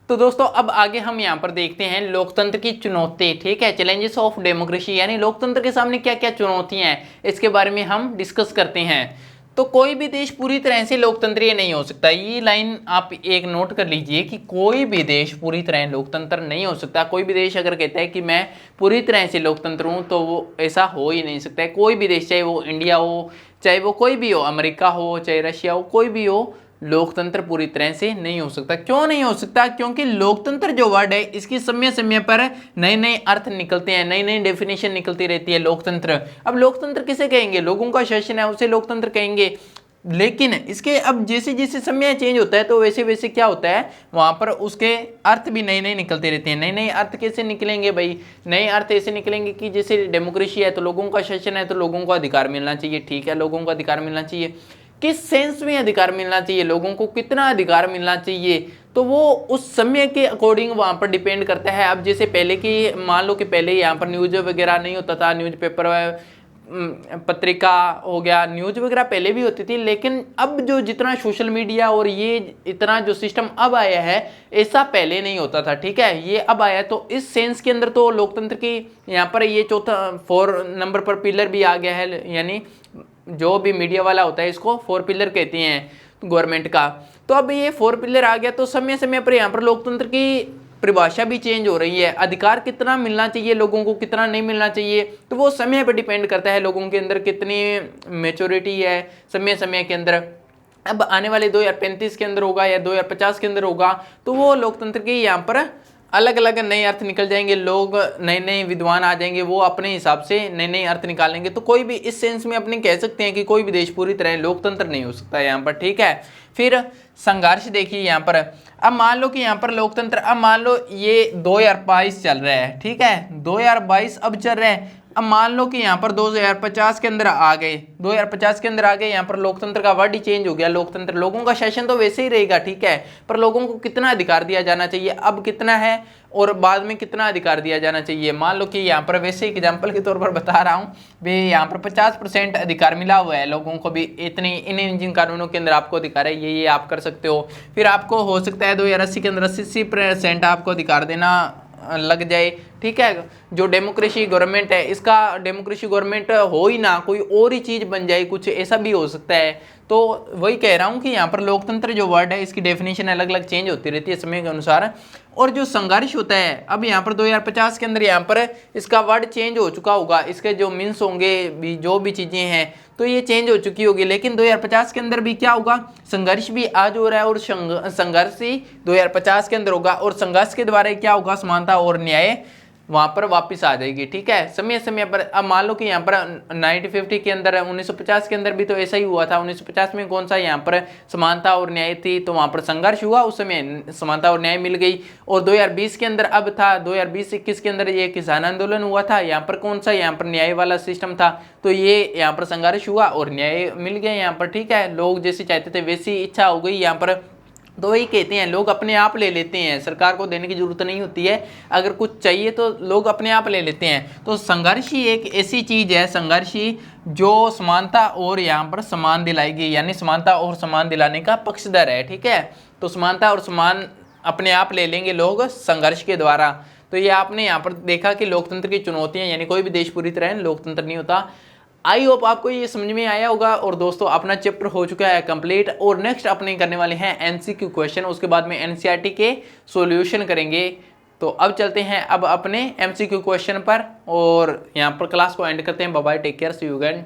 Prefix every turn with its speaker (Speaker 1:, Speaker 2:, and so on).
Speaker 1: तो दोस्तों अब आगे हम यहाँ पर देखते हैं लोकतंत्र की चुनौती, ठीक है, चैलेंजेस ऑफ डेमोक्रेसी, यानी लोकतंत्र के सामने क्या क्या चुनौतियां हैं इसके बारे में हम डिस्कस करते हैं। तो कोई भी देश पूरी तरह से लोकतंत्रीय नहीं हो सकता, ये लाइन आप एक नोट कर लीजिए कि कोई भी देश पूरी तरह लोकतंत्र नहीं हो सकता। कोई भी देश अगर कहता है कि मैं पूरी तरह से लोकतंत्र हूँ तो वो ऐसा हो ही नहीं सकता है। कोई भी देश, चाहे वो इंडिया हो, चाहे वो कोई भी हो, अमेरिका हो, चाहे रशिया हो, कोई भी हो, लोकतंत्र पूरी तरह से नहीं हो सकता। क्यों नहीं हो सकता? क्योंकि लोकतंत्र जो वर्ड है इसकी समय समय पर नए नए अर्थ निकलते हैं, नई नई डेफिनेशन निकलती रहती है लोकतंत्र। अब लोकतंत्र किसे कहेंगे? लोगों का शासन है उसे लोकतंत्र कहेंगे। लेकिन इसके अब जैसे जैसे समय चेंज होता है तो वैसे वैसे क्या होता है, वहां पर उसके अर्थ भी नए नए निकलते रहते हैं। नए नए अर्थ कैसे निकलेंगे भाई? नए अर्थ ऐसे निकलेंगे कि जैसे डेमोक्रेसी है तो लोगों का शासन है तो लोगों को अधिकार मिलना चाहिए, ठीक है, लोगों को अधिकार मिलना चाहिए। किस सेंस में अधिकार मिलना चाहिए, लोगों को कितना अधिकार मिलना चाहिए, तो वो उस समय के अकॉर्डिंग वहाँ पर डिपेंड करता है। अब जैसे पहले की मान लो कि पहले यहाँ पर न्यूज वगैरह नहीं होता था, न्यूज़पेपर पत्रिका हो गया, न्यूज वगैरह पहले भी होती थी, लेकिन अब जो जितना सोशल मीडिया और ये इतना जो सिस्टम अब आया है ऐसा पहले नहीं होता था, ठीक है, ये अब आया। तो इस सेंस के अंदर तो लोकतंत्र की यहाँ पर ये चौथा 4 नंबर पर पिलर भी आ गया है, यानी जो भी मीडिया वाला होता है इसको 4 पिलर कहते हैं गवर्नमेंट का। तो अब ये 4 पिलर आ गया तो समय समय पर यहाँ पर लोकतंत्र की परिभाषा भी चेंज हो रही है। अधिकार कितना मिलना चाहिए लोगों को, कितना नहीं मिलना चाहिए, तो वो समय पर डिपेंड करता है लोगों के अंदर कितनी मेच्योरिटी है समय समय के अंदर। अब आने वाले 2035 के अंदर होगा या 2050 के अंदर होगा तो वो लोकतंत्र के यहाँ पर अलग अलग नए अर्थ निकल जाएंगे, लोग नए नए विद्वान आ जाएंगे, वो अपने हिसाब से नए नए अर्थ निकालेंगे। तो कोई भी इस सेंस में अपने कह सकते हैं कि कोई भी देश पूरी तरह लोकतंत्र नहीं हो सकता यहाँ पर, ठीक है। फिर संघर्ष देखिए यहाँ पर, अब मान लो कि यहाँ पर लोकतंत्र, अब मान लो ये 2022 चल रहा है, ठीक है, 2022 अब चल रहा है। अब मान लो कि यहाँ पर 2050 के अंदर आ गए, 2050 के अंदर आ गए, यहाँ पर लोकतंत्र का वर्ड ही चेंज हो गया। लोकतंत्र, लोगों का शासन तो वैसे ही रहेगा, ठीक है, पर लोगों को कितना अधिकार दिया जाना चाहिए, अब कितना है और बाद में कितना अधिकार दिया जाना चाहिए। मान लो कि यहाँ पर वैसे एग्जाम्पल के तौर पर बता रहा हूँ भी, यहाँ पर 50% अधिकार मिला हुआ है लोगों को भी, इतनी इन जिन कानूनों के अंदर आपको अधिकार है ये आप कर सकते हो। फिर आपको हो सकता है 2080 के अंदर 80% आपको अधिकार देना लग जाए, ठीक है। जो डेमोक्रेसी गवर्नमेंट है इसका डेमोक्रेसी गवर्नमेंट हो ही ना, कोई और ही चीज बन जाए, कुछ ऐसा भी हो सकता है। तो वही कह रहा हूँ कि यहाँ पर लोकतंत्र जो वर्ड है इसकी डेफिनेशन अलग अलग चेंज होती रहती है समय के अनुसार। और जो संघर्ष होता है, अब यहाँ पर 2050 के अंदर यहाँ पर इसका वर्ड चेंज हो चुका होगा, इसके जो मीन्स होंगे भी, जो भी चीज़ें हैं तो ये चेंज हो चुकी होगी। लेकिन 2050 के अंदर भी क्या होगा, संघर्ष भी आज हो रहा है और संघर्ष ही 2050 के अंदर होगा। और संघर्ष के द्वारा क्या होगा, समानता और न्याय वहां पर वापस आ जाएगी, ठीक है, समय समय पर। अब मान लो कि यहाँ पर 1950 के अंदर 1950 के अंदर भी तो ऐसा ही हुआ था। 1950 में कौन सा यहाँ पर समानता और न्याय थी, तो वहां पर संघर्ष हुआ, उस समय समानता और न्याय मिल गई। और 2020 के अंदर अब था 2020-21 के अंदर ये किसान आंदोलन हुआ था, यहाँ पर कौन सा यहाँ पर न्याय वाला सिस्टम था, तो ये यहाँ पर संघर्ष हुआ और न्याय मिल गया यहाँ पर, ठीक है। लोग जैसे चाहते थे वैसी इच्छा हो गई यहाँ पर। तो वही कहते हैं लोग अपने आप ले लेते हैं, सरकार को देने की जरूरत नहीं होती है, अगर कुछ चाहिए तो लोग अपने आप ले लेते हैं। तो संघर्ष ही एक ऐसी चीज है, संघर्ष ही जो समानता और यहाँ पर समान दिलाएगी, यानी समानता और समान दिलाने का पक्षधर है, ठीक है। तो समानता और समान अपने आप ले लेंगे लोग संघर्ष के द्वारा। तो ये आपने यहाँ पर देखा कि लोकतंत्र की चुनौतियां, यानी कोई भी देश पूरी तरह लोकतंत्र नहीं होता। आई होप आपको ये समझ में आया होगा। और दोस्तों अपना चैप्टर हो चुका है कंप्लीट, और नेक्स्ट अपने करने वाले हैं एमसीक्यू क्वेश्चन, उसके बाद में एनसीईआरटी के सॉल्यूशन करेंगे। तो अब चलते हैं अब अपने एमसीक्यू क्वेश्चन पर, और यहाँ पर क्लास को एंड करते हैं। Bye bye, take care, see you again.